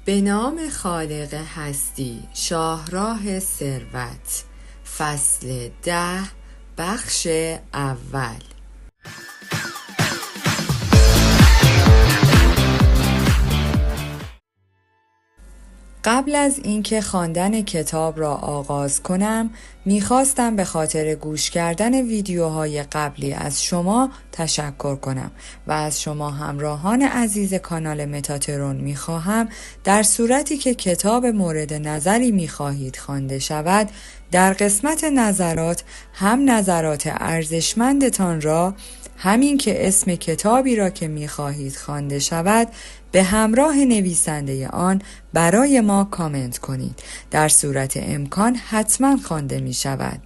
به نام خالق هستی، شاهراه ثروت، فصل 10، بخش اول. قبل از اینکه خواندن کتاب را آغاز کنم، میخواستم به خاطر گوش کردن ویدیوهای قبلی از شما تشکر کنم و از شما همراهان عزیز کانال متاترون میخواهم در صورتی که کتاب مورد نظری میخواهید خوانده شود، در قسمت نظرات هم نظرات ارزشمندتان را، همین که اسم کتابی را که میخواهید خوانده شود به همراه نویسنده آن برای ما کامنت کنید. در صورت امکان حتما خوانده می شود.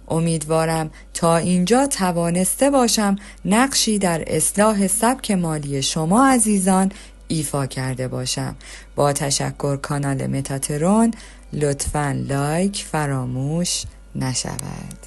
امیدوارم تا اینجا توانسته باشم نقشی در اصلاح سبک مالی شما عزیزان ایفا کرده باشم. با تشکر کانال متاترون لطفاً لایک فراموش نشود.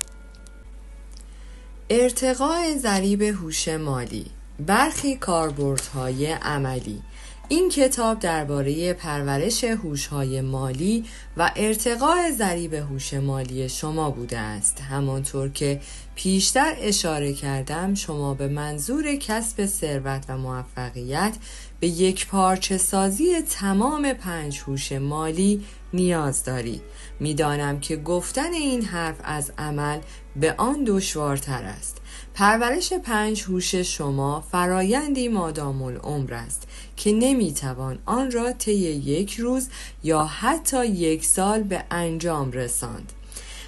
ارتقاء ضریب هوش مالی، برخی کاربردهای عملی. این کتاب درباره پرورش هوش‌های مالی و ارتقاء ضریب هوش مالی شما بوده است. همانطور که پیشتر اشاره کردم، شما به منظور کسب ثروت و موفقیت به یک پارچه سازی تمام 5 هوش مالی نیاز دارید. میدانم که گفتن این حرف از عمل به آن دشوارتر است. پرورش 5 هوش شما فرایندی مادام العمر است که نمیتوان آن را طی 1 روز یا حتی 1 سال به انجام رساند.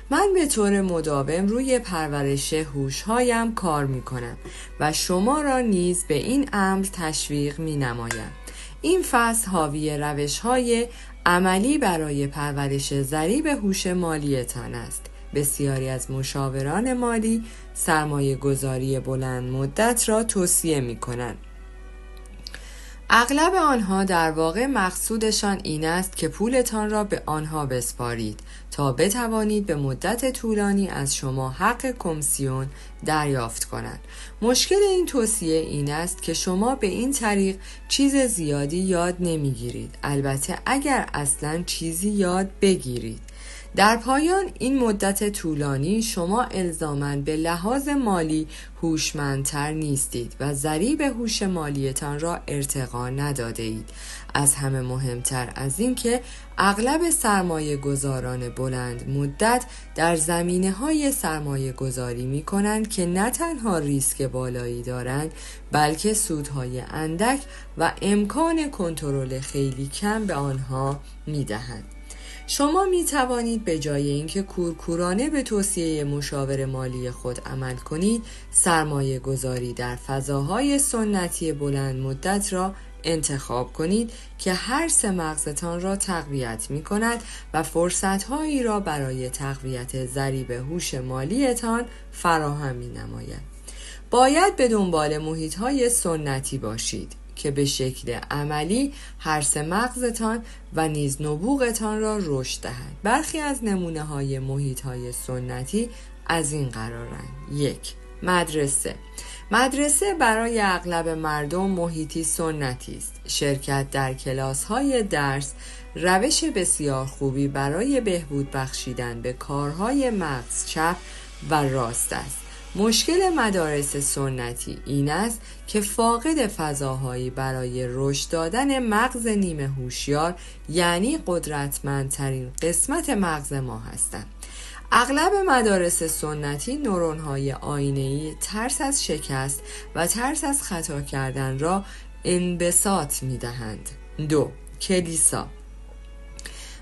من به طور مداوم روی پرورش هوش‌هایم کار می‌کنم و شما را نیز به این امر تشویق می‌نمایم. این فصل حاوی روش‌های عملی برای پرورش ضریب هوش مالیتان است. بسیاری از مشاوران مالی سرمایه گذاری بلند مدت را توصیه می کنند. اغلب آنها در واقع مقصودشان این است که پولتان را به آنها بسپارید تا بتوانید به مدت طولانی از شما حق کمیسیون دریافت کنند. مشکل این توصیه این است که شما به این طریق چیز زیادی یاد نمیگیرید، البته اگر اصلاً چیزی یاد بگیرید. در پایان این مدت طولانی شما الزاماً به لحاظ مالی هوشمندتر نیستید و ضریب هوش مالیتان را ارتقا نداده اید. از همه مهمتر از این که اغلب سرمایه گذاران بلند مدت در زمینه‌های سرمایه گذاری می کنند که نه تنها ریسک بالایی دارند، بلکه سودهای اندک و امکان کنترل خیلی کم به آنها می دهند. شما می توانید به جای اینکه کورکورانه به توصیه مشاور مالی خود عمل کنید، سرمایه گذاری در فضاهای سنتی بلند مدت را انتخاب کنید که هر 3 مغزتان را تقویت می کند و فرصتهایی را برای تقویت ضریب هوش مالیتان فراهم می نماید. باید به دنبال محیطهای سنتی باشید که به شکل عملی هر 3 مغزتان و نیز نبوغتان را رشد دهد. برخی از نمونه‌های محیط‌های سنتی از این قرارند: 1. مدرسه برای اغلب مردم محیطی سنتی است. شرکت در کلاس‌های درس روش بسیار خوبی برای بهبود بخشیدن به کارهای مغز چپ و راست است. مشکل مدارس سنتی این است که فاقد فضاهایی برای رشد دادن مغز نیمه هوشیار، یعنی قدرتمندترین قسمت مغز ما هستند. اغلب مدارس سنتی نورون‌های آینه‌ای ترس از شکست و ترس از خطا کردن را انبساط می‌دهند. 2. کلیسا.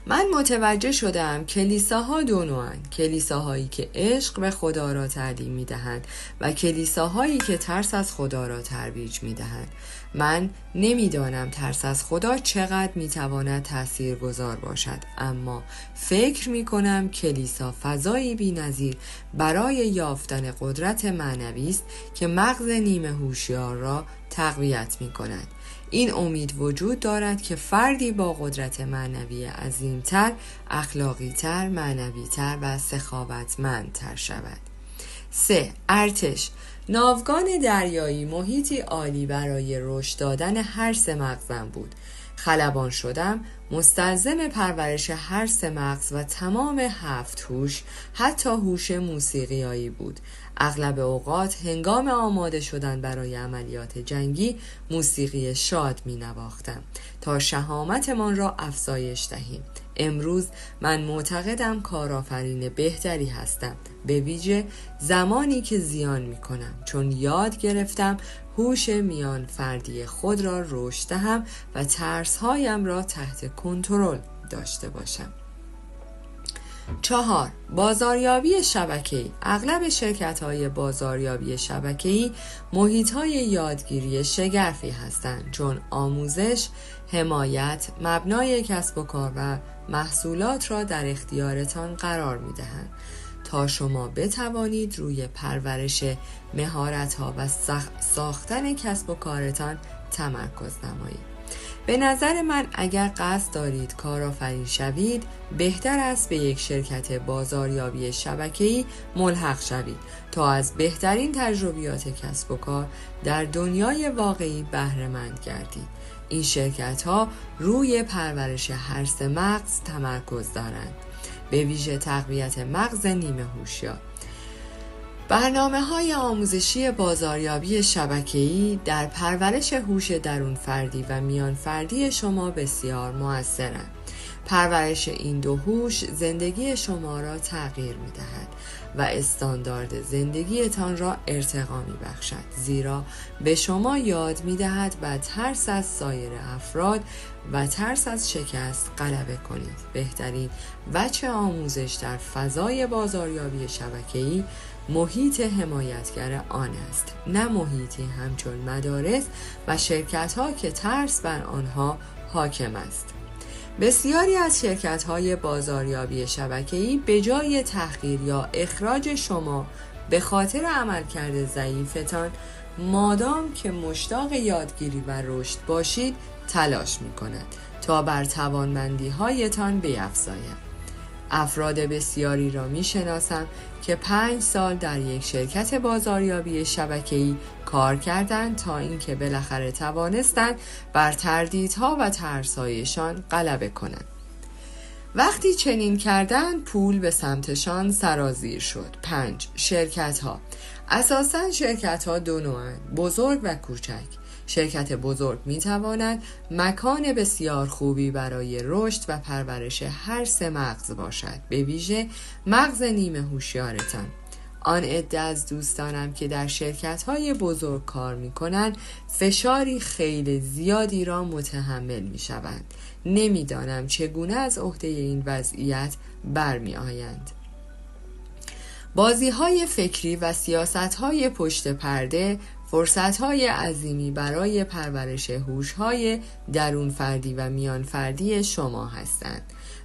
من متوجه شدم کلیساها 2 نوعند: کلیساهایی که عشق به خدا را تعلیم می‌دهند و کلیساهایی که ترس از خدا را ترویج می‌دهند. من نمی‌دانم ترس از خدا چقدر می‌تواند تاثیرگذار باشد، اما فکر می‌کنم کلیسا فضایی بی‌نظیر برای یافتن قدرت معنوی است که مغز نیمه هوشیار را تقویت می‌کند. این امید وجود دارد که فردی با قدرت معنوی عظیمتر، اخلاقیتر، معنویتر و سخاوتمندتر شود. 3. ارتش. ناوگان دریایی محیطی عالی برای رشد دادن هر 3 مغزم بود. خلبان شدم مستلزم پرورش هر 3 مغز و تمام 7 هوش، حتی هوش موسیقیایی بود. اغلب اوقات هنگام آماده شدن برای عملیات جنگی موسیقی شاد می نواختم تا شهامتمان را افزایش دهیم. امروز من معتقدم کارآفرین بهتری هستم، به ویژه زمانی که زیان می کنم، چون یاد گرفتم هوش میان فردی خود را رشد دهم و ترسهایم را تحت کنترل داشته باشم. 4. بازاریابی شبکه‌ای. اغلب شرکت‌های بازاریابی شبکه‌ای محیط‌های یادگیری شگرفی هستند، چون آموزش، حمایت، مبنای کسب و کار و محصولات را در اختیارتان قرار می‌دهند تا شما بتوانید روی پرورش مهارت‌ها و ساختن کسب و کارتان تمرکز نمایید. به نظر من اگر قصد دارید کارآفرین شوید، بهتر است به یک شرکت بازاریابی شبکه‌ای ملحق شوید تا از بهترین تجربیات کسب و کار در دنیای واقعی بهره مند گردید. این شرکت‌ها روی پرورش هر 3 مغز تمرکز دارند، به ویژه تقویت مغز نیمه هوشیار. برنامه‌های آموزشی بازاریابی شبکه‌ای در پرورش هوش درون فردی و میان فردی شما بسیار مؤثرند. پرورش این 2 هوش زندگی شما را تغییر می‌دهد و استاندارد زندگیتان را ارتقا می‌بخشد، زیرا به شما یاد می‌دهد و ترس از سایر افراد و ترس از شکست غلبه کنید. بهترین وجه آموزش در فضای بازاریابی شبکه‌ای محیط حمایتگر آن است، نه محیطی همچون مدارس و شرکت‌ها که ترس بر آنها حاکم است. بسیاری از شرکت‌های بازاریابی شبکه‌ای به جای تحقیر یا اخراج شما به خاطر عملکرد ضعیفتان، مادام که مشتاق یادگیری و رشد باشید، تلاش می‌کند تا بر توانمندی‌هایتان بیفزاید. افراد بسیاری را می‌شناسم که 5 سال در یک شرکت بازاریابی شبکه‌ای کار کردند تا اینکه بالاخره توانستند بر تردیدها و ترس‌هایشان غلبه کنند. وقتی چنین کردند، پول به سمتشان سرازیر شد. 5. شرکت‌ها. اساساً شرکت‌ها 2 نوعند: بزرگ و کوچک. شرکت بزرگ می‌تواند مکان بسیار خوبی برای رشد و پرورش هر 3 مغز باشد، به ویژه مغز نیمه هوشیارتان. آن عده از دوستانم که در شرکت‌های بزرگ کار می‌کنند فشاری خیلی زیادی را متحمل می‌شوند. نمی‌دانم چگونه از عهده این وضعیت برمی‌آیند. بازی‌های فکری و سیاست‌های پشت پرده فرصت‌های عظیمی برای پرورش هوش‌های درون فردی و میان فردی شما هستند.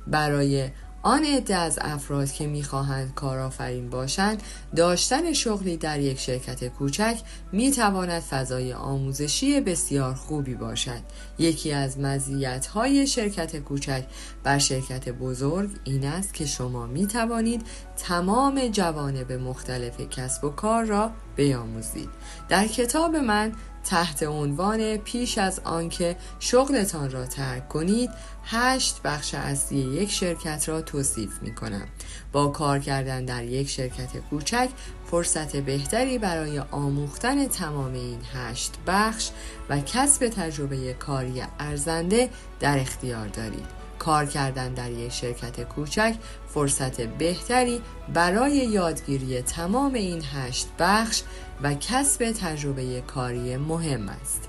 برای آن عده از افراد که می‌خواهند کارآفرین باشند، داشتن شغلی در یک شرکت کوچک می‌تواند فضای آموزشی بسیار خوبی باشد. یکی از مزیت‌های شرکت کوچک بر شرکت بزرگ این است که شما می‌توانید تمام جوانب مختلف کسب و کار را بیاموزید. در کتاب من تحت عنوان پیش از آنکه شغلتان را ترک کنید 8 بخش اصلی یک شرکت را توصیف می کنم. با کار کردن در یک شرکت کوچک فرصت بهتری برای آموختن تمام این 8 بخش و کسب تجربه کاری ارزنده در اختیار دارید. کار کردن در یک شرکت کوچک فرصت بهتری برای یادگیری تمام این 8 بخش و کسب تجربه کاری مهم است.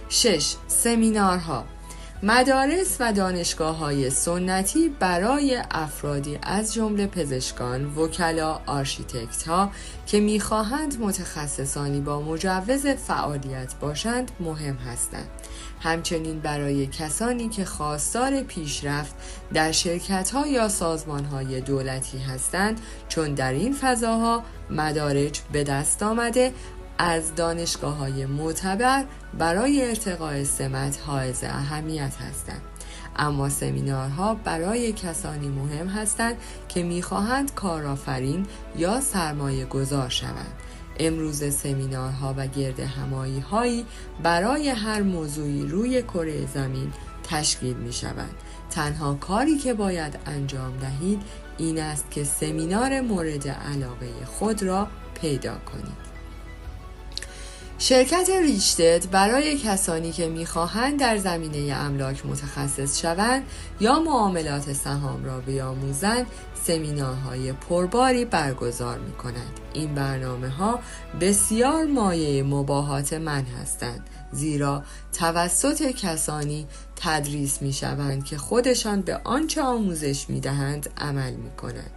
6. سمینارها. مدارس و دانشگاه‌های سنتی برای افرادی از جمله پزشکان، وکلا، آرشیتکت‌ها که می‌خواهند متخصصانی با مجوز فعالیت باشند مهم هستند. همچنین برای کسانی که خواستار پیشرفت در شرکت‌ها یا سازمان‌های دولتی هستند، چون در این فضاها مدارج به دست آمده از دانشگاه‌های معتبر برای ارتقاء سمت حائز اهمیت هستند. اما سمینارها برای کسانی مهم هستند که می‌خواهند کارآفرین یا سرمایه گذار شوند. امروز سمینارها و گردهمایی‌هایی برای هر موضوعی روی کره زمین تشکیل می شوند. تنها کاری که باید انجام دهید این است که سمینار مورد علاقه خود را پیدا کنید. شرکت ریچتد برای کسانی که می‌خواهند در زمینه املاک متخصص شوند یا معاملات سهام را بیاموزند سمینارهای پرباری برگزار می‌کند. این برنامه‌ها بسیار مایه مباهات من هستند، زیرا توسط کسانی تدریس می‌شوند که خودشان به آنچه آموزش می‌دهند عمل می‌کنند.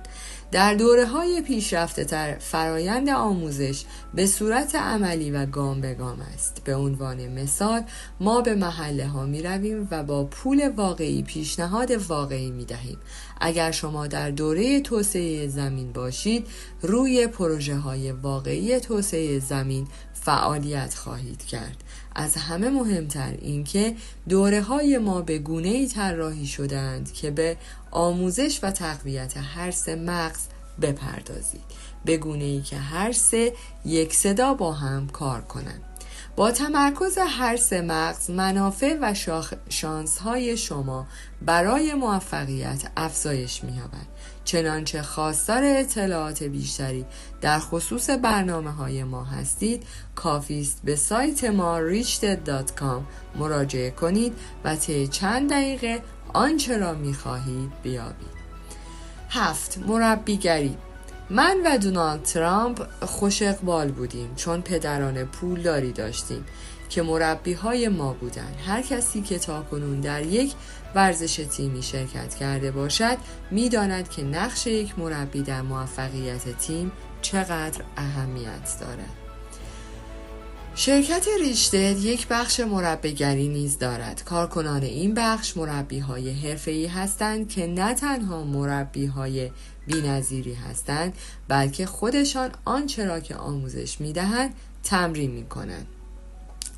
در دوره‌های پیشرفته‌تر فرایند آموزش به صورت عملی و گام به گام است. به عنوان مثال ما به محله‌ها می‌رویم و با پول واقعی پیشنهاد واقعی می‌دهیم. اگر شما در دوره توسعه زمین باشید روی پروژه‌های واقعی توسعه زمین فعالیت خواهید کرد. از همه مهمتر این که دوره‌های ما به گونه‌ای طراحی شده‌اند که به آموزش و تقویت هر سه مغز بپردازید، به گونه‌ای که هر سه یک صدا با هم کار کنند. با تمرکز هر سه مغز منافع و شانس‌های شما برای موفقیت افزایش می‌یابد. چنانچه خواستار اطلاعات بیشتری در خصوص برنامه‌های ما هستید کافی است به سایت ما richted.com مراجعه کنید و طی چند دقیقه آنچه را می‌خواهید بیابید. 7. مربیگری. من و دونالد ترامپ خوش اقبال بودیم چون پدران پولداری داشتیم که مربی‌های ما بودند. هر کسی که تاکنون در یک ورزش تیمی شرکت کرده باشد می‌داند که نقش یک مربی در موفقیت تیم چقدر اهمیت دارد. شرکت ریچتد یک بخش مربیگری نیز دارد. کارکنان این بخش مربی‌های حرفه‌ای هستند که نه تنها مربی‌های بی‌نظیری هستند بلکه خودشان آنچه را که آموزش می‌دهند تمرین می‌کنند.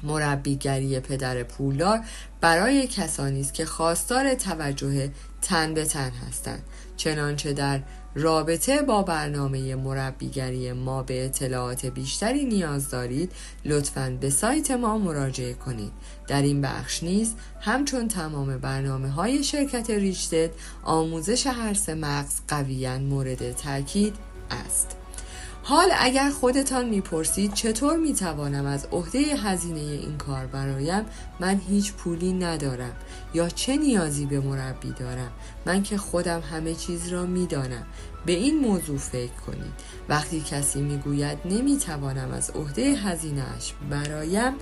مربیگری پدر پولدار برای کسانی است که خواستار توجه تن به تن هستند. چنانچه در رابطه با برنامه مربیگری ما به اطلاعات بیشتری نیاز دارید لطفاً به سایت ما مراجعه کنید. در این بخش نیز همچون تمام برنامه‌های شرکت ریچتد آموزش هر سه مغز قویاً مورد تاکید است. حال اگر خودتان میپرسید چطور میتوانم از عهده هزینه این کار برایم، من هیچ پولی ندارم یا چه نیازی به مربی دارم، من که خودم همه چیز را میدانم. به این موضوع فکر کنید. وقتی کسی میگوید نمیتوانم از عهده هزینه‌اش برایم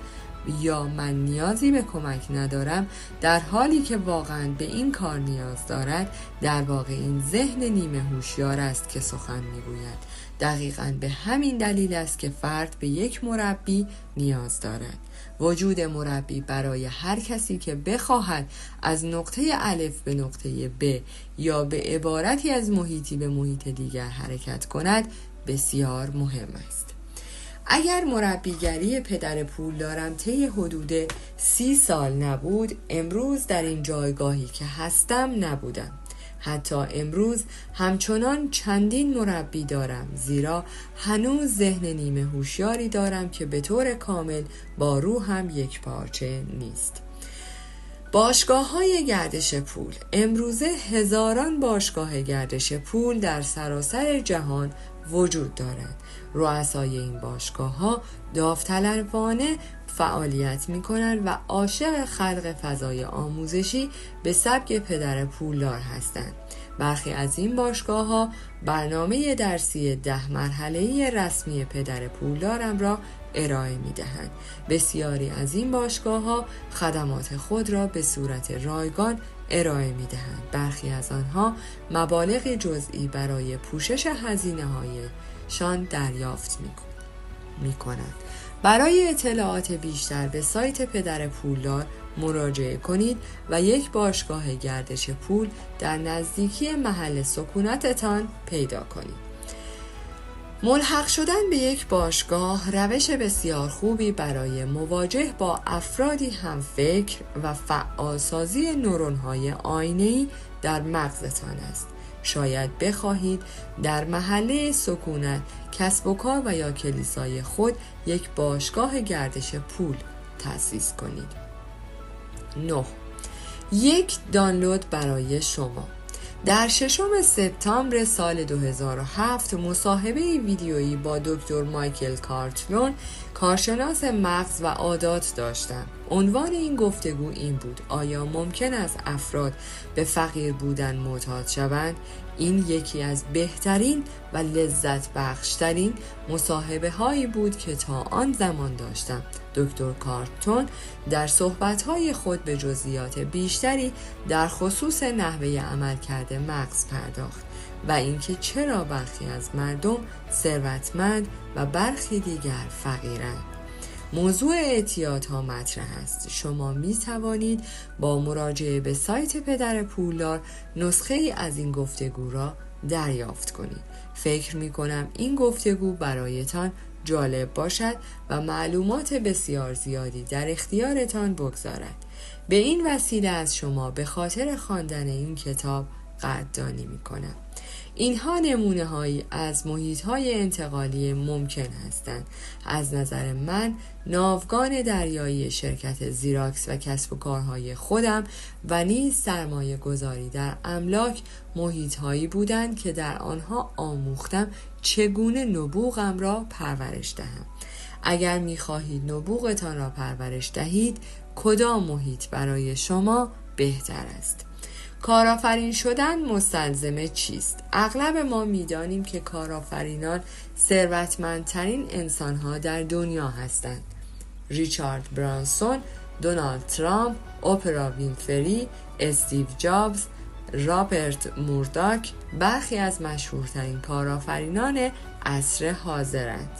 یا من نیازی به کمک ندارم در حالی که واقعاً به این کار نیاز دارد، در واقع این ذهن نیمه هوشیار است که سخن میگوید. دقیقاً به همین دلیل است که فرد به یک مربی نیاز دارد. وجود مربی برای هر کسی که بخواهد از نقطه الف به نقطه ب یا به عبارتی از محیطی به محیط دیگر حرکت کند بسیار مهم است. اگر مربیگری پدر پولدارم طی حدود 30 سال نبود، امروز در این جایگاهی که هستم نبودم. حتی امروز همچنان چندین مربی دارم، زیرا هنوز ذهن نیمه هوشیاری دارم که به طور کامل با روحم یک پارچه نیست. باشگاه‌های گردش پول. امروزه هزاران باشگاه گردش پول در سراسر جهان وجود دارند. رؤسای این باشگاه‌ها داوطلبانه فعالیت می‌کنند و عاشق خلق فضای آموزشی به سبک پدر پولدار هستند. برخی از این باشگاه‌ها برنامه درسی 10 مرحله‌ای رسمی پدر پولدارم را ارائه می‌دهند. بسیاری از این باشگاه‌ها خدمات خود را به صورت رایگان ارائه می‌دهند. برخی از آنها مبالغ جزئی برای پوشش هزینه‌هایشان دریافت می‌کنند. برای اطلاعات بیشتر به سایت پدر پولدار مراجعه کنید و یک باشگاه گردش پول در نزدیکی محل سکونتتان پیدا کنید. ملحق شدن به یک باشگاه روش بسیار خوبی برای مواجه با افرادی هم فکر و فعالسازی نورون‌های آینه‌ای در مغزتان است. شاید بخواهید در محله سکونت، کسب و کار و یا کلیسای خود یک باشگاه گردش پول تأسیس کنید. 9. یک دانلود برای شما. در 6 سپتامبر سال 2007 مصاحبه ویدیویی با دکتر مایکل کارتلون، کارشناس مغز و عادات داشتم. عنوان این گفتگو این بود: آیا ممکن است افراد به فقیر بودن معتاد شوند؟ این یکی از بهترین و لذت بخشترین مصاحبه هایی بود که تا آن زمان داشتم. دکتر کارتلون در صحبت‌های خود به جزئیات بیشتری در خصوص نحوه عملکرد مغز پرداخت و اینکه چرا برخی از مردم ثروتمند و برخی دیگر فقیرند. موضوع اعتیادها مطرح است. شما می توانید با مراجعه به سایت پدر پولدار نسخه ای از این گفتگو را دریافت کنید. فکر می کنم این گفتگو برایتان جالب باشد و معلومات بسیار زیادی در اختیارتان بگذارد. به این وسیله از شما به خاطر خواندن این کتاب قدردانی می کنم. اینها نمونه هایی از محیط های انتقالی ممکن هستند. از نظر من ناوگان دریایی شرکت زیراکس و کسب و کارهای خودم و نیز سرمایه گذاری در املاک محیط هایی بودند که در آنها آموختم چگونه نبوغم را پرورش دهم. اگر می خواهید نبوغتان را پرورش دهید، کدام محیط برای شما بهتر است؟ کارآفرین شدن مستلزم چیست؟ اغلب ما می‌دانیم که کارآفرینان ثروتمندترین انسان‌ها در دنیا هستند. ریچارد برانسون، دونالد ترامپ، اپرا وینفری، استیو جابز، رابرت مورداک برخی از مشهورترین کارآفرینان عصر حاضرند.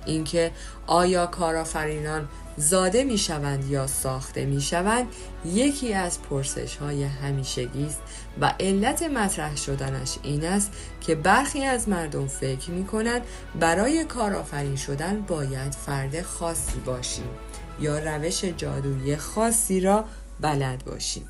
اینکه آیا کارآفرینان زاده می شوند یا ساخته می شوند یکی از پرسش های همیشگی است و علت مطرح شدنش این است که برخی از مردم فکر می کنند برای کارآفرین شدن باید فرد خاصی باشیم یا روش جادویی خاصی را بلد باشیم.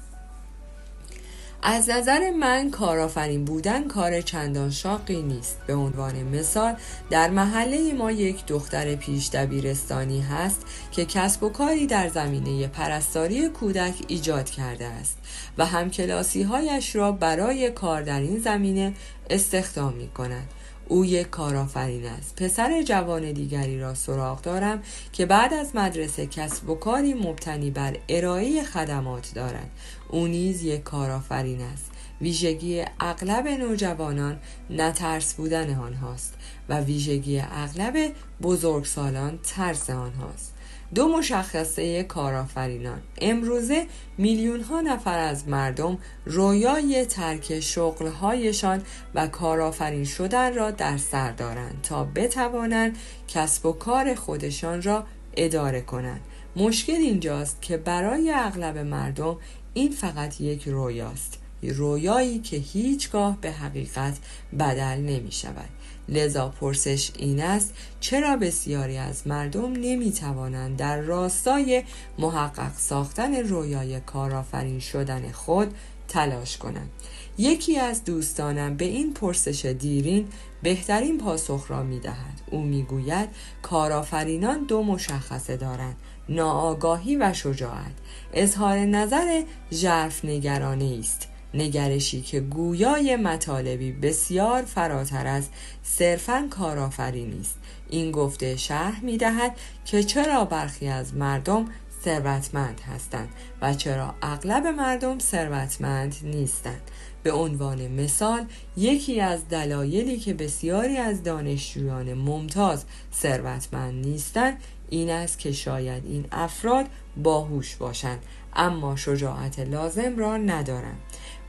از نظر من کارآفرین بودن کار چندان شاقی نیست. به عنوان مثال در محله ما یک دختر پیش دبیرستانی هست که کسب و کاری در زمینه پرستاری کودک ایجاد کرده است و همکلاسی هایش را برای کار در این زمینه استخدام می کند. او یک کارآفرین است. پسر جوان دیگری را سراغ دارم که بعد از مدرسه کسب و کاری مبتنی بر ارائه خدمات دارد. او نیز یک کارآفرین است. ویژگی اغلب نوجوانان نترس بودن آنهاست و ویژگی اغلب بزرگسالان ترس آنهاست. دو مشخصه کارآفرینان. امروزه میلیون ها نفر از مردم رویای ترک شغلهایشان و کارآفرین شدن را در سر دارند تا بتوانند کسب و کار خودشان را اداره کنند. مشکل اینجاست که برای اغلب مردم این فقط یک رویاست، رویایی که هیچگاه به حقیقت بدل نمی شود. لذا پرسش این است: چرا بسیاری از مردم نمی توانند در راستای محقق ساختن رویای کارآفرین شدن خود تلاش کنند؟ یکی از دوستانم به این پرسش دیرین بهترین پاسخ را می دهد. او می گوید کارآفرینان دو مشخصه دارند: ناآگاهی و شجاعت. اظهار نظر ژرف نگرانه است، نگرشی که گویای مطالبی بسیار فراتر از صرفاً کارآفرینی است. این گفته شرح می‌دهد که چرا برخی از مردم ثروتمند هستند و چرا اغلب مردم ثروتمند نیستند. به عنوان مثال، یکی از دلایلی که بسیاری از دانشجویان ممتاز ثروتمند نیستند این است که شاید این افراد باهوش باشند اما شجاعت لازم را ندارند.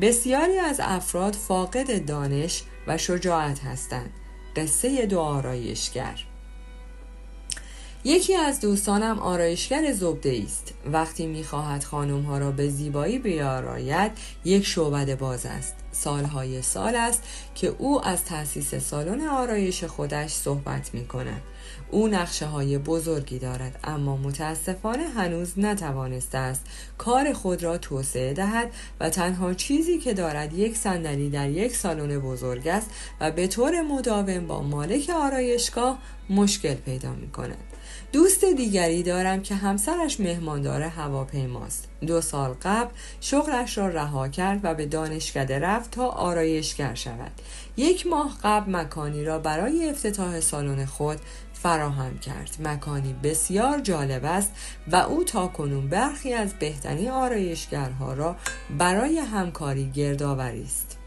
بسیاری از افراد فاقد دانش و شجاعت هستند. قصه دو آرایشگر. یکی از دوستانم آرایشگر زبده است. وقتی می‌خواهد خانم‌ها را به زیبایی بیاراید یک شعبده باز است. سالهای سال است که او از تأسیس سالن آرایش خودش صحبت می‌کند. او نقشه‌های بزرگی دارد اما متاسفانه هنوز نتوانسته است کار خود را توسعه دهد و تنها چیزی که دارد یک صندلی در یک سالن بزرگ است و به طور مداوم با مالک آرایشگاه مشکل پیدا می‌کند. دوست دیگری دارم که همسرش مهماندار هواپیماست. 2 سال قبل شغلش را رها کرد و به دانشکده رفت تا آرایشگر شود. 1 ماه قبل مکانی را برای افتتاح سالن خود فراهم کرد. مکانی بسیار جالب است و او تاکنون برخی از بهترین آرایشگرها را برای همکاری گردآوری است.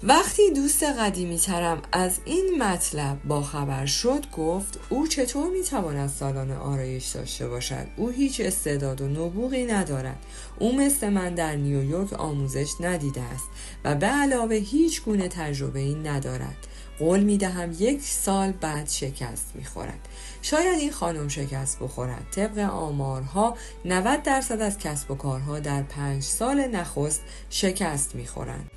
وقتی دوست قدیمی ترم از این مطلب باخبر شد گفت او چطور میتواند سالن آرایش داشته باشد؟ او هیچ استعداد و نبوغی ندارد. او مثل من در نیویورک آموزش ندیده است و به علاوه هیچ گونه تجربه‌ای ندارد. قول میدهم 1 سال بعد شکست میخورد. شاید این خانم شکست بخورد. طبق آمارها 90% از کسب و کارها در 5 سال نخست شکست میخورند.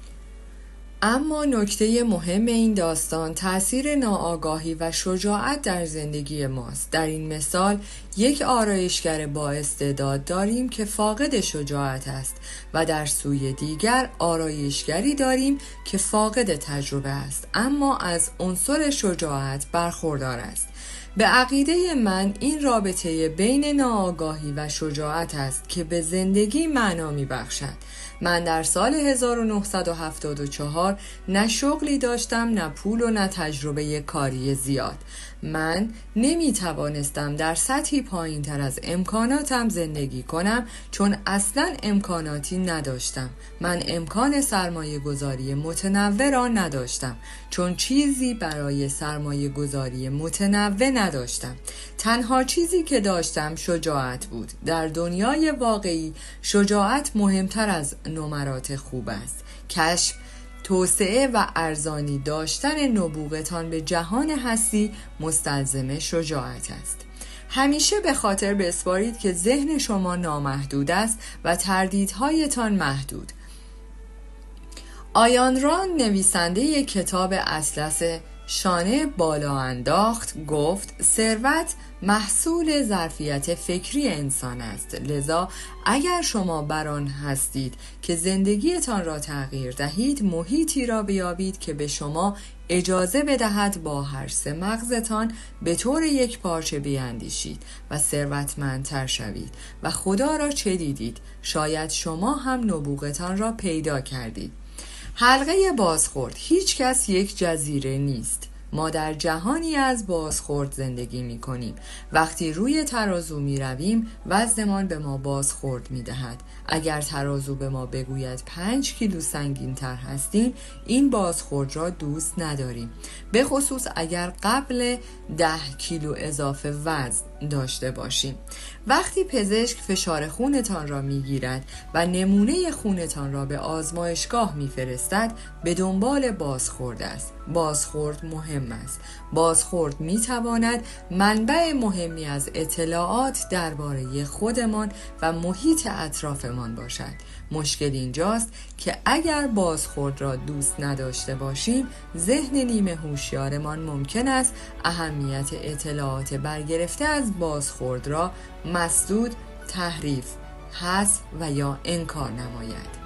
اما نکته مهم این داستان تأثیر ناآگاهی و شجاعت در زندگی ماست. در این مثال 1 آرایشگر با استعداد داریم که فاقد شجاعت است و در سوی دیگر آرایشگری داریم که فاقد تجربه است اما از عنصر شجاعت برخوردار است. به عقیده من این رابطه بین ناآگاهی و شجاعت است که به زندگی معنا می‌بخشد. من در سال 1974 نه شغلی داشتم، نه پول و نه تجربه کاری زیاد. من نمی توانستم در سطحی پایین تر از امکاناتم زندگی کنم چون اصلا امکاناتی نداشتم. من امکان سرمایه گذاری متنوع را نداشتم چون چیزی برای سرمایه گذاری متنوع نداشتم. تنها چیزی که داشتم شجاعت بود. در دنیای واقعی شجاعت مهمتر از نمرات خوب است. کشف، توسعه و ارزانی داشتن نبوغتان به جهان هستی مستلزم شجاعت است. همیشه به خاطر بسپارید که ذهن شما نامحدود است و تردیدهایتان محدود. آیان راند نویسنده کتاب اطلس شانه بالا انداخت گفت ثروت محصول ظرفیت فکری انسان است. لذا اگر شما بر آن هستید که زندگیتان را تغییر دهید، محیطی را بیابید که به شما اجازه بدهد با هر 3 مغزتان به طور یک پارچه بیاندیشید و ثروتمندتر شوید. و خدا را چه دیدید؟ شاید شما هم نبوغتان را پیدا کردید. حلقه بازخورد. هیچ کس یک جزیره نیست. ما در جهانی از بازخورد زندگی می کنیم. وقتی روی ترازو می رویم وزنمان به ما بازخورد می دهد. اگر ترازو به ما بگوید 5 کیلو سنگین تر هستیم، این بازخورد را دوست نداریم، به خصوص اگر قبل 10 کیلو اضافه وزن داشته باشیم. وقتی پزشک فشار خونتان را می گیرد و نمونه خونتان را به آزمایشگاه می فرستد، به دنبال بازخورد است. بازخورد مهم است. بازخورد می تواند منبع مهمی از اطلاعات درباره خودمان و محیط اطرافمان باشد. مشکل اینجاست که اگر بازخورد را دوست نداشته باشیم، ذهن نیمه هوشیارمان ممکن است اهمیت اطلاعات برگرفته از بازخورد را مسدود، تحریف، حذف و یا انکار نماید.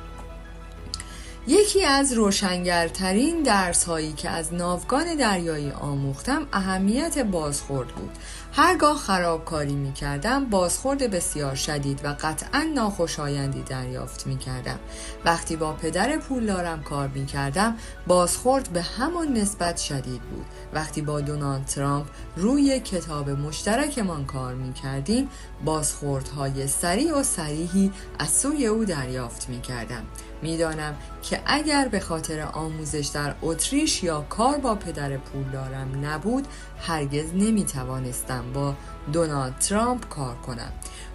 یکی از روشنگرترین درس هایی که از ناوگان دریایی آموختم اهمیت بازخورد بود. هرگاه خرابکاری می کردم بازخورد بسیار شدید و قطعا ناخوشایندی دریافت می کردم. وقتی با پدر پولدارم کار می کردم بازخورد به همان نسبت شدید بود. وقتی با دونالد ترامپ روی کتاب مشترکمان کار می کردیم بازخوردهای سریع و صریحی از سوی او دریافت می کردم. میدانم که اگر به خاطر آموزش در اتریش یا کار با پدر پولدارم نبود، هرگز نمیتوانستم با دونالد ترامپ کار کنم.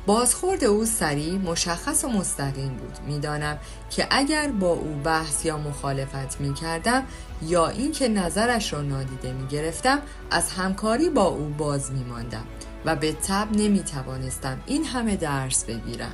بازخورد او سریع، مشخص و مستقیم بود. میدانم که اگر با او بحث یا مخالفت میکردم یا اینکه نظرش را نادیده میگرفتم، از همکاری با او باز میماندم و به تبع نمیتوانستم این همه درس بگیرم.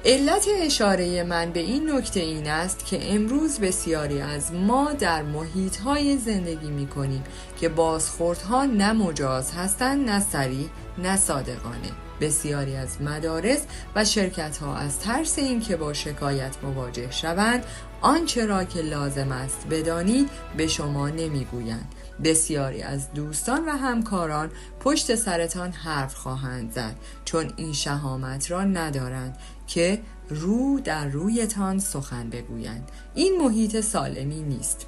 علت اشاره من به این نکته این است که امروز بسیاری از ما در محیط‌های زندگی می‌کنیم که بازخوردها نه مجاز هستند، نه صریح، نه صادقانه. بسیاری از مدارس و شرکت‌ها از ترس اینکه با شکایت مواجه شوند، آنچه را که لازم است بدانید به شما نمی‌گویند. بسیاری از دوستان و همکاران پشت سرتان حرف خواهند زد، چون این شهامت را ندارند که رو در رویتان سخن بگویند. این محیط سالمی نیست،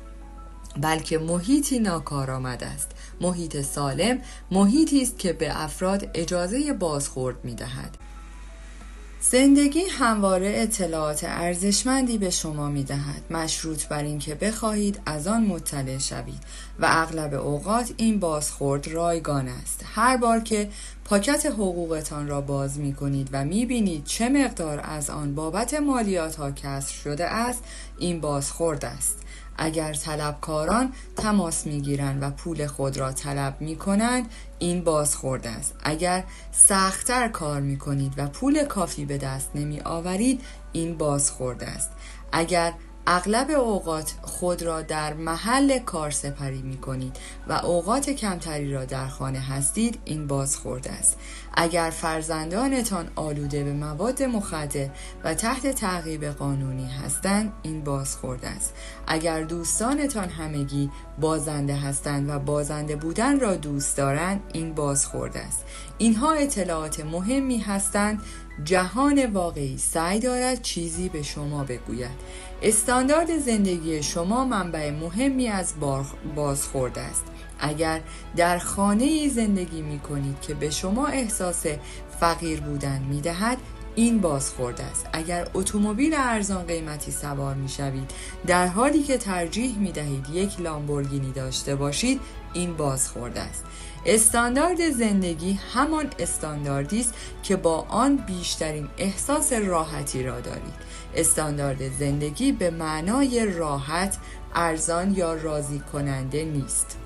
بلکه محیطی ناکارآمد است. محیط سالم محیطی است که به افراد اجازه بازخورد می‌دهد. زندگی همواره اطلاعات ارزشمندی به شما می‌دهد، مشروط بر اینکه بخواهید از آن مطلع شوید و اغلب اوقات این بازخورد رایگان است. هر بار که پاکت حقوقتان را باز می‌کنید و می‌بینید چه مقدار از آن بابت مالیات‌ها کسر شده است، این بازخورد است. اگر طلبکاران تماس میگیرند و پول خود را طلب میکنند، این بازخورد است. اگر سخت‌تر کار میکنید و پول کافی به دست نمی آورید، این بازخورد است. اگر اغلب اوقات خود را در محل کار سپری می کنید و اوقات کمتری را در خانه هستید، این بازخورد است. اگر فرزندانتان آلوده به مواد مخدر و تحت تعقیب قانونی هستند، این بازخورد است. اگر دوستانتان همگی بازنده هستند و بازنده بودن را دوست دارند، این بازخورد است. اینها اطلاعات مهمی هستند. جهان واقعی سعی دارد چیزی به شما بگوید. استاندارد زندگی شما منبع مهمی از بازخورد است. اگر در خانه‌ای زندگی می‌کنید که به شما احساس فقیر بودن می‌دهد، این بازخورد است. اگر اتومبیل ارزان قیمتی سوار می‌شوید در حالی که ترجیح می‌دهید یک لامبورگینی داشته باشید، این بازخورد است. استاندارد زندگی همان استانداردی است که با آن بیشترین احساس راحتی را دارید. استاندارد زندگی به معنای راحت، ارزان یا راضی کننده نیست.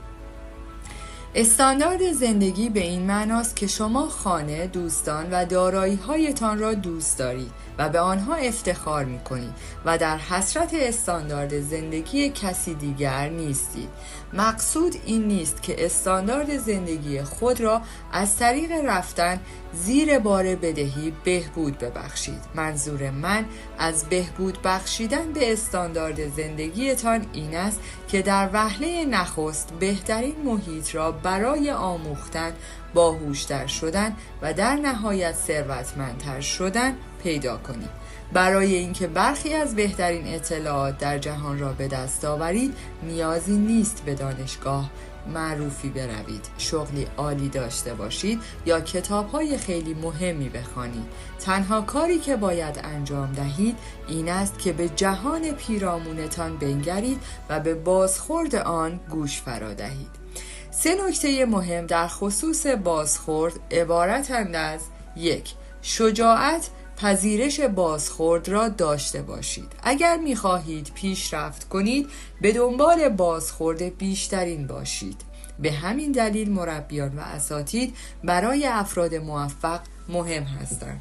استاندارد زندگی به این معناست که شما خانه، دوستان و دارایی‌هایتان را دوست دارید و به آنها افتخار می‌کنید و در حسرت استاندارد زندگی کسی دیگر نیستید. مقصود این نیست که استاندارد زندگی خود را از طریق رفتن زیر بار بدهی بهبود ببخشید. منظور من از بهبود بخشیدن به استاندارد زندگیتان این است که در وهله نخست بهترین محیط را برای آموختن، باهوشتر شدن و در نهایت ثروتمندتر شدن پیدا کنید. برای اینکه برخی از بهترین اطلاعات در جهان را به دست آورید، نیازی نیست به دانشگاه معروفی بروید، شغلی عالی داشته باشید یا کتاب‌های خیلی مهمی بخوانید. تنها کاری که باید انجام دهید این است که به جهان پیرامونتان بنگرید و به بازخورد آن گوش فرا دهید. 3 نکته مهم در خصوص بازخورد عبارتند از: 1. شجاعت پذیرش بازخورد را داشته باشید. اگر می‌خواهید پیشرفت کنید، به دنبال بازخورد بیشترین باشید. به همین دلیل مربیان و اساتید برای افراد موفق مهم هستند.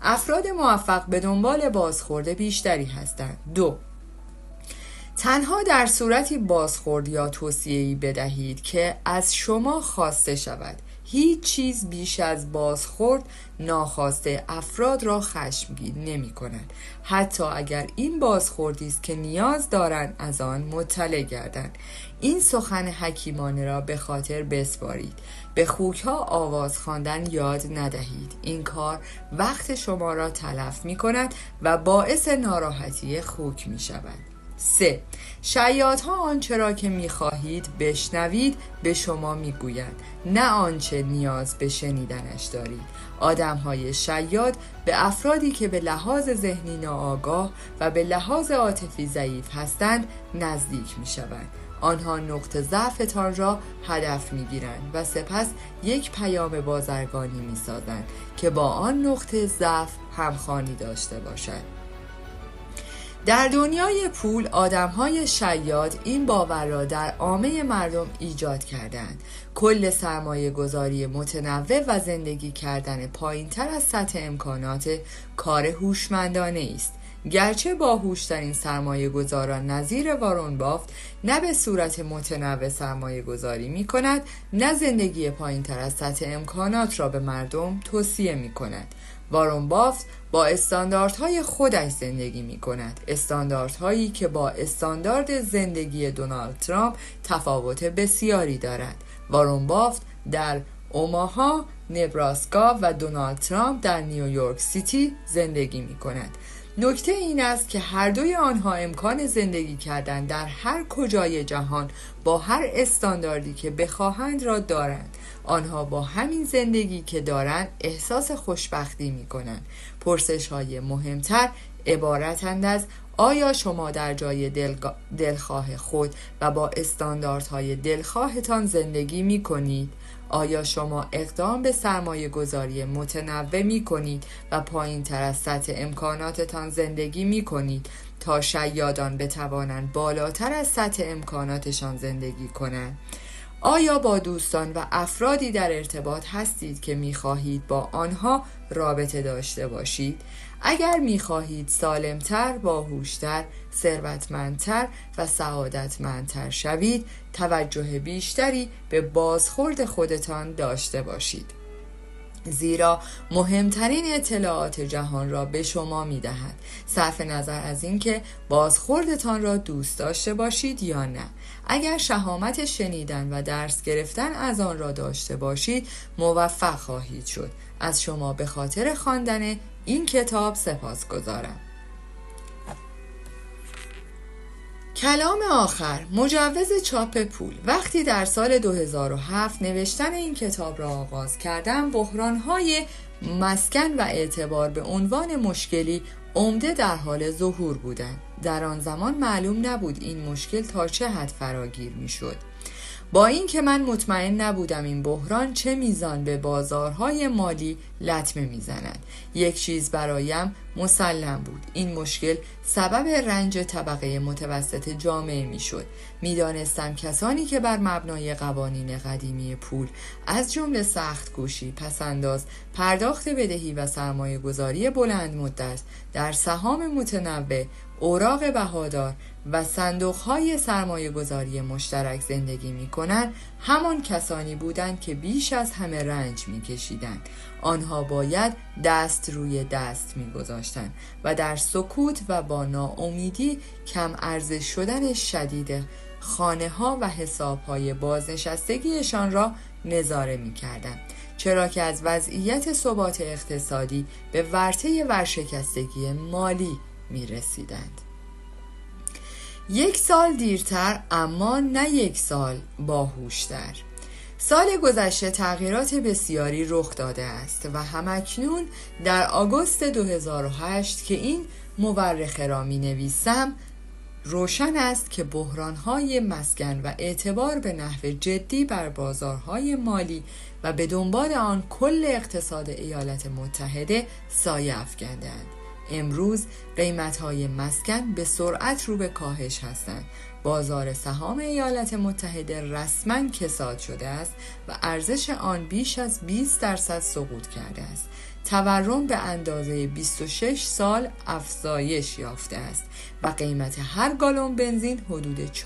افراد موفق به دنبال بازخورد بیشتری هستند. 2. تنها در صورتی بازخورد یا توصیه‌ای بدهید که از شما خواسته شود. هیچ چیز بیش از بازخورد ناخواسته افراد را خشمگین نمی کند، حتی اگر این بازخوردی است که نیاز دارند از آن مطلع گردند. این سخن حکیمانه را به خاطر بسپارید. به خوک‌ها آواز خواندن یاد ندهید. این کار وقت شما را تلف می کند و باعث ناراحتی خوک می شود. 3. شیادها آنچه را که می‌خواهید بشنوید به شما می‌گویند، نه آنچه نیاز به شنیدنش دارید. آدم‌های شیاد به افرادی که به لحاظ ذهنی ناآگاه و به لحاظ عاطفی ضعیف هستند نزدیک می‌شوند. آنها نقطه ضعفتان را هدف می‌گیرند و سپس یک پیام بازرگانی می‌سازند که با آن نقطه ضعف همخوانی داشته باشد. در دنیای پول، آدم‌های شیاد این باور را در عامه مردم ایجاد کردند. کل سرمایه گذاری متنوع و زندگی کردن پایین‌تر از سطح امکانات کار هوشمندانه است. گرچه باهوشترین سرمایه گذاران نظیر وارون بافت نه به صورت متنوع سرمایه گذاری می کند، نه زندگی پایین‌تر از سطح امکانات را به مردم توصیه می کند. وارون بافت با استانداردهای خودش زندگی می کند، استانداردهایی که با استاندارد زندگی دونالد ترامپ تفاوت بسیاری دارد. وارون بافت در اوماها، نبراسکا و دونالد ترامپ در نیویورک سیتی زندگی می کند. نکته این است که هر دوی آنها امکان زندگی کردن در هر کجای جهان با هر استانداردی که بخواهند را دارند. آنها با همین زندگی که دارند احساس خوشبختی می کنند. پرسش های مهمتر عبارتند از آیا شما در جای دلخواه خود و با استانداردهای دلخواهتان زندگی می کنید؟ آیا شما اقدام به سرمایه گذاری متنوع می کنید و پایین تر از سطح امکاناتتان زندگی می کنید تا شیادان بتوانند بالاتر از سطح امکاناتشان زندگی کنند؟ آیا با دوستان و افرادی در ارتباط هستید که می خواهید با آنها رابطه داشته باشید؟ اگر می خواهید سالمتر، باهوشتر، ثروتمندتر و سعادتمندتر شوید، توجه بیشتری به بازخورد خودتان داشته باشید. زیرا مهمترین اطلاعات جهان را به شما می دهد، صرف نظر از اینکه بازخوردتان را دوست داشته باشید یا نه. اگر شهامت شنیدن و درس گرفتن از آن را داشته باشید، موفق خواهید شد. از شما به خاطر خواندن این کتاب سپاسگزارم. کلام آخر، مجوز چاپ پول. وقتی در سال 2007 نوشتن این کتاب را آغاز کردم، بحران‌های مسکن و اعتبار به عنوان مشکلی عمده در حال ظهور بودند. در آن زمان معلوم نبود این مشکل تا چه حد فراگیر می‌شد. با اینکه من مطمئن نبودم این بحران چه میزان به بازارهای مالی لطمه میزند، یک چیز برایم مسلم بود: این مشکل سبب رنج طبقه متوسط جامعه میشد. میدانستم کسانی که بر مبنای قوانین قدیمی پول از جمله سخت‌کوشی، پس‌انداز، پرداخت بدهی و سرمایه گذاری بلند مدت در سهام متنوع، اوراق بهادار و صندوق‌های سرمایه گذاری مشترک زندگی می‌کنند، همان کسانی بودند که بیش از همه رنج می‌کشیدند. آنها باید دست روی دست می‌گذاشتند و در سکوت و با ناامیدی کم ارزش شدن شدید خانه‌ها و حساب‌های بازنشستگیشان را نظاره می‌کردند، چرا که از وضعیت ثبات اقتصادی به ورطه ورشکستگی مالی می‌رسیدند. 1 سال دیرتر، اما نه 1 سال باهوشتر. سال گذشته تغییرات بسیاری رخ داده است و همکنون در آگوست 2008 که این مورخه را می نویسم، روشن است که بحران‌های مسکن و اعتبار به نحو جدی بر بازارهای مالی و به دنبال آن کل اقتصاد ایالات متحده سایه افکندند. امروز قیمت‌های مسکن به سرعت رو به کاهش هستند. بازار سهام ایالات متحده رسما کساد شده است و ارزش آن بیش از 20% سقوط کرده است. تورم به اندازه 26 سال افزایش یافته است و قیمت هر گالون بنزین حدود $4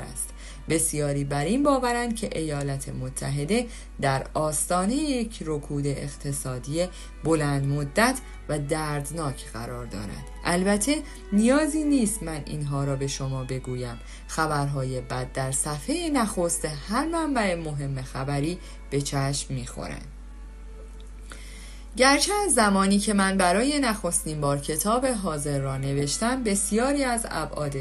است. بسیاری بر این باورند که ایالات متحده در آستانه یک رکود اقتصادی بلند مدت و دردناک قرار دارد. البته نیازی نیست من اینها را به شما بگویم. خبرهای بد در صفحه نخست هر منبع مهم خبری به چشم می‌خورند. گرچه از زمانی که من برای نخستین بار کتاب حاضر را نوشتم بسیاری از ابعاد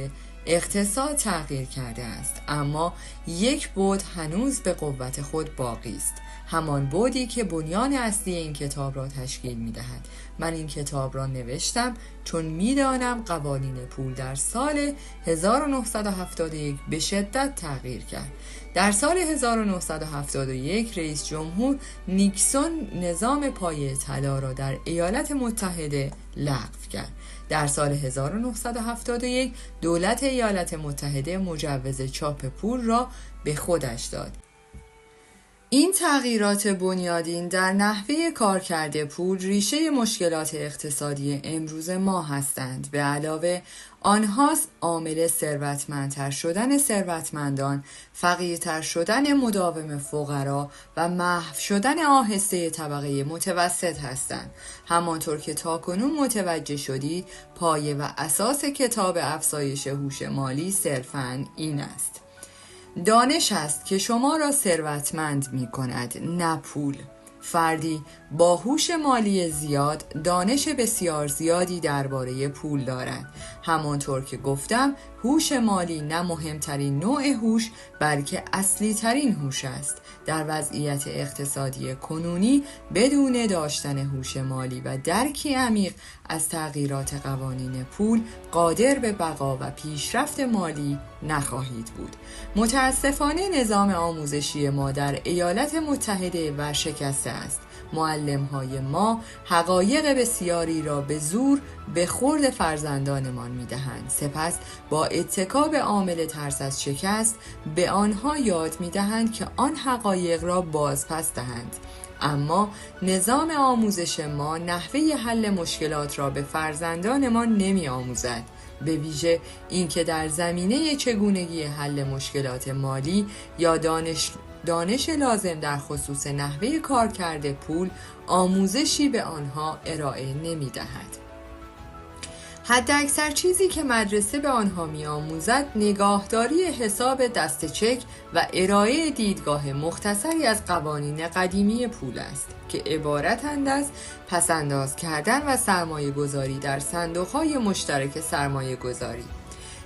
اقتصاد تغییر کرده است، اما یک بعد هنوز به قوت خود باقی است، همان بعدی که بنیان اصلی این کتاب را تشکیل می‌دهد. من این کتاب را نوشتم چون می‌دانم قوانین پول در سال 1971 به شدت تغییر کرد. در سال 1971 رئیس جمهور نیکسون نظام پایه طلا را در ایالات متحده لغو کرد. در سال 1971 دولت ایالات متحده مجوز چاپ پول را به خودش داد. این تغییرات بنیادین در نحوه کارکرد پول ریشه مشکلات اقتصادی امروز ما هستند. به علاوه آنها عامل ثروتمندتر شدن ثروتمندان، فقیرتر شدن مداوم فقرا و محو شدن آهسته طبقه متوسط هستند. همانطور که تاکنون متوجه شدید، پایه و اساس کتاب افزایش هوش مالی صرفاً این است: دانش است که شما را ثروتمند می کند، نه پول. فردی با هوش مالی زیاد دانش بسیار زیادی درباره پول دارد. همانطور که گفتم، هوش مالی نه مهمترین نوع هوش بلکه اصلی ترین هوش است. در وضعیت اقتصادی کنونی بدون داشتن هوش مالی و درکی عمیق از تغییرات قوانین پول قادر به بقا و پیشرفت مالی نخواهید بود. متاسفانه نظام آموزشی ما در ایالات متحده ورشکسته است. معلم‌های ما حقایق بسیاری را به زور به خورد فرزندانمان می‌دهند. سپس با اتکا به عامل ترس از شکست به آنها یاد می‌دهند که آن حقایق را بازپس دهند. اما نظام آموزش ما نحوه حل مشکلات را به فرزندانمان نمی‌آموزد. به ویژه اینکه در زمینه چگونگی حل مشکلات مالی یا دانش لازم در خصوص نحوه کارکرد پول آموزشی به آنها ارائه نمی دهد. حد اکثر چیزی که مدرسه به آنها می آموزد نگاهداری حساب دست چک و ارائه دیدگاه مختصری از قوانین قدیمی پول است که عبارتند از پسنداز کردن و سرمایه گذاری در صندوق‌های مشترک سرمایه گذاری.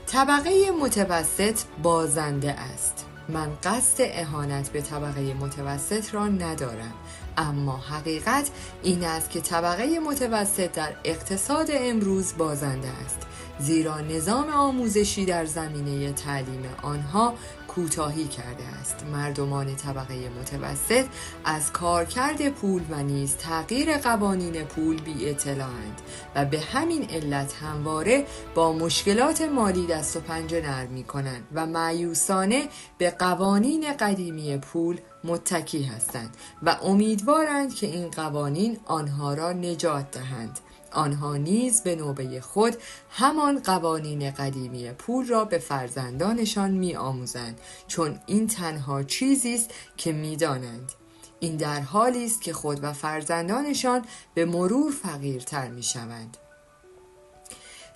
طبقه متوسط بازنده است. من قصد اهانت به طبقه متوسط را ندارم، اما حقیقت این است که طبقه متوسط در اقتصاد امروز بازنده است، زیرا نظام آموزشی در زمینه تعلیم آنها کوتاهی کرده است. مردمان طبقه متوسط از کارکرد پول و نیز تغییر قوانین پول بی اطلاعند و به همین علت همواره با مشکلات مالی دست و پنجه نرم می‌کنند و مایوسانه به قوانین قدیمی پول متکی هستند و امیدوارند که این قوانین آنها را نجات دهند. آنها نیز به نوبه خود همان قوانین قدیمی پول را به فرزندانشان می آموزند، چون این تنها چیزی است که می دانند. این در حالی است که خود و فرزندانشان به مرور فقیرتر می شوند.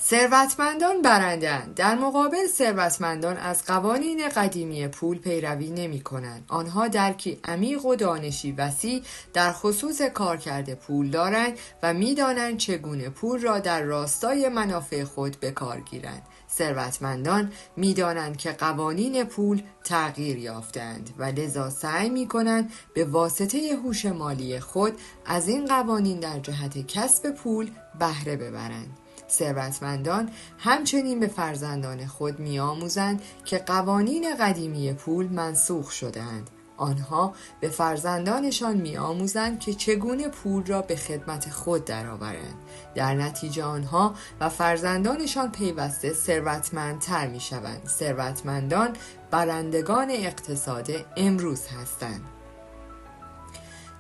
ثروتمندان برنده‌اند. در مقابل ثروتمندان از قوانین قدیمی پول پیروی نمی‌کنند. آنها درکی عمیق و دانشی وسیع در خصوص کارکرد پول دارند و می‌دانند چگونه پول را در راستای منافع خود به کار گیرند. ثروتمندان می‌دانند که قوانین پول تغییر یافتند و لذا سعی می‌کنند به واسطه هوش مالی خود از این قوانین در جهت کسب پول بهره ببرند. ثروتمندان همچنین به فرزندان خود می‌آموزند که قوانین قدیمی پول منسوخ شده‌اند. آنها به فرزندانشان می‌آموزند که چگونه پول را به خدمت خود درآورند. در نتیجه آنها و فرزندانشان پیوسته ثروتمندتر می‌شوند. ثروتمندان برندگان اقتصاد امروز هستند.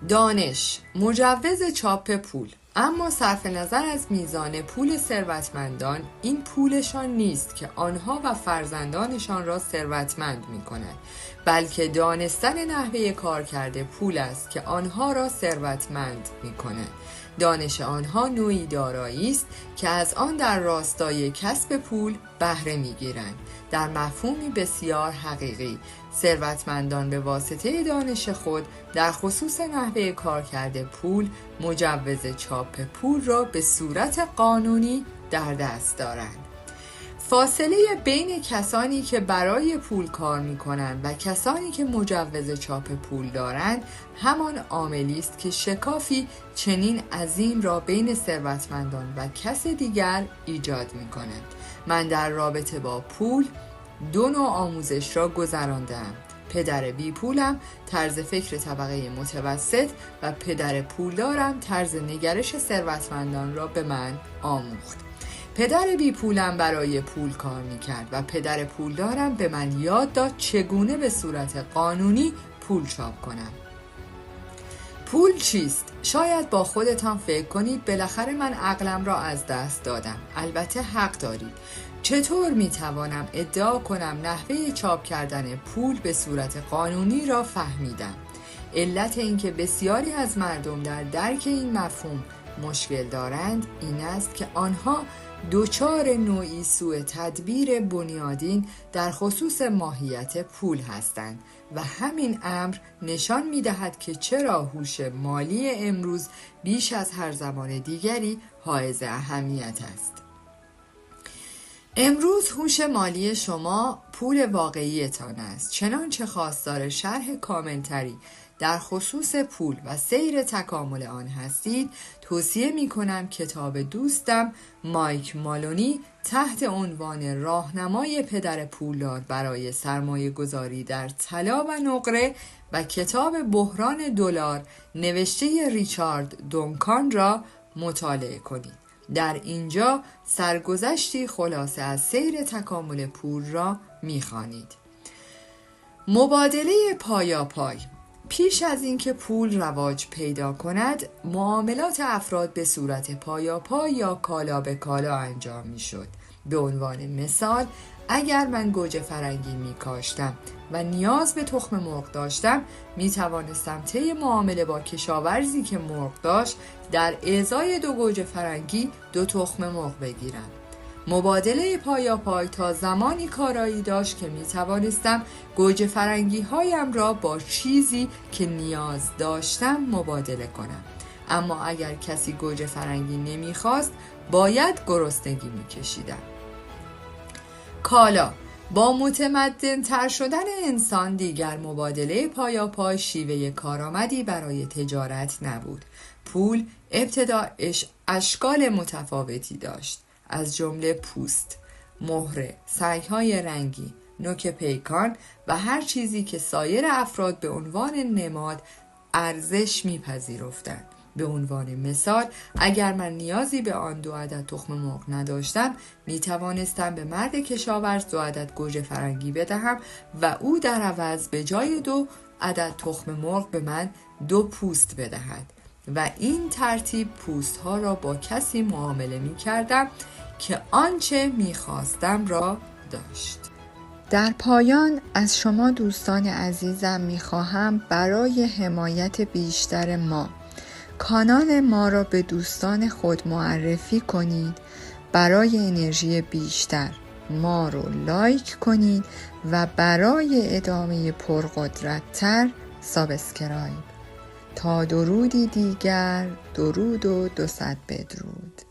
دانش، مجوز چاپ پول. اما صرف نظر از میزان پول ثروتمندان، این پولشان نیست که آنها و فرزندانشان را ثروتمند می‌کند، بلکه دانستن نحوه کارکرد پول است که آنها را ثروتمند می‌کند. دانش آنها نوعی دارایی است که از آن در راستای کسب پول بهره می‌گیرند. در مفهومی بسیار حقیقی، ثروتمندان به واسطه دانش خود در خصوص نحوه کارکرد پول مجوز چاپ پول را به صورت قانونی در دست دارند. فاصله بین کسانی که برای پول کار می‌کنند و کسانی که مجوز چاپ پول دارند همان عاملی است که شکافی چنین عظیم را بین ثروتمندان و کس دیگر ایجاد می‌کند. من در رابطه با پول دو نوع آموزش را گذراندم. پدر بی پولم طرز فکر طبقه متوسط و پدر پولدارم طرز نگرش ثروتمندان را به من آموخت. پدر بی پولم برای پول کار میکرد و پدر پولدارم به من یاد داد چگونه به صورت قانونی پول چاپ کنم. پول چیست؟ شاید با خودتان فکر کنید بالاخره من عقلم را از دست دادم. البته حق دارید. چطور میتوانم ادعا کنم نحوه چاپ کردن پول به صورت قانونی را فهمیدم؟ علت اینکه بسیاری از مردم در درک این مفهوم مشکل دارند این است که آنها دچار نوعی سوء تدبیر بنیادین در خصوص ماهیت پول هستند و همین امر نشان می‌دهد که چرا هوش مالی امروز بیش از هر زمان دیگری حائز اهمیت است. امروز هوش مالی شما پول واقعیتان است. چنانچه خواستار شرح کاملتری در خصوص پول و سیر تکامل آن هستید، توصیه می کنم کتاب دوستم مایک مالونی تحت عنوان راهنمای پدر پولدار برای سرمایه گذاری در طلا و نقره و کتاب بحران دلار نوشته ریچارد دونکان را مطالعه کنید. در اینجا سرگذشتی خلاصه از سیر تکامل پول را می‌خوانید. مبادله پایاپای. پیش از اینکه پول رواج پیدا کند، معاملات افراد به صورت پایاپای یا کالا به کالا انجام می‌شد. به عنوان مثال، اگر من گوجه فرنگی می‌کاشتم و نیاز به تخم مرغ داشتم، می‌توانستم طی معامله با کشاورزی که مرغ داشت در ازای 2 گوجه فرنگی 2 تخم مرغ بگیرم. مبادله پایاپای تا زمانی کارایی داشت که می‌توانستم گوجه فرنگی هایم را با چیزی که نیاز داشتم مبادله کنم. اما اگر کسی گوجه فرنگی نمی‌خواست، باید گرسنگی می‌کشیدم. کالا. با متمدن تر شدن انسان دیگر مبادله پایاپای شیوه کارآمدی برای تجارت نبود. پول ابتدا اشکال متفاوتی داشت، از جمله پوست، مهره، سنگ‌های رنگی، نوک پیکان و هر چیزی که سایر افراد به عنوان نماد ارزش می‌پذیرفتند. به عنوان مثال، اگر من نیازی به آن 2 عدد تخم مرغ نداشتم، می توانستم به مرد کشاورز 2 عدد گوجه فرنگی بدهم و او در عوض به جای 2 عدد تخم مرغ به من 2 پوست بدهد و این ترتیب پوست ها را با کسی معامله می کردم که آنچه می خواستم را داشت. در پایان از شما دوستان عزیزم می خواهم برای حمایت بیشتر ما کانال ما را به دوستان خود معرفی کنید. برای انرژی بیشتر ما رو لایک کنید و برای ادامه پرقدرت‌تر سابسکرایب. تا درودی دیگر، درود و 200 بدرود.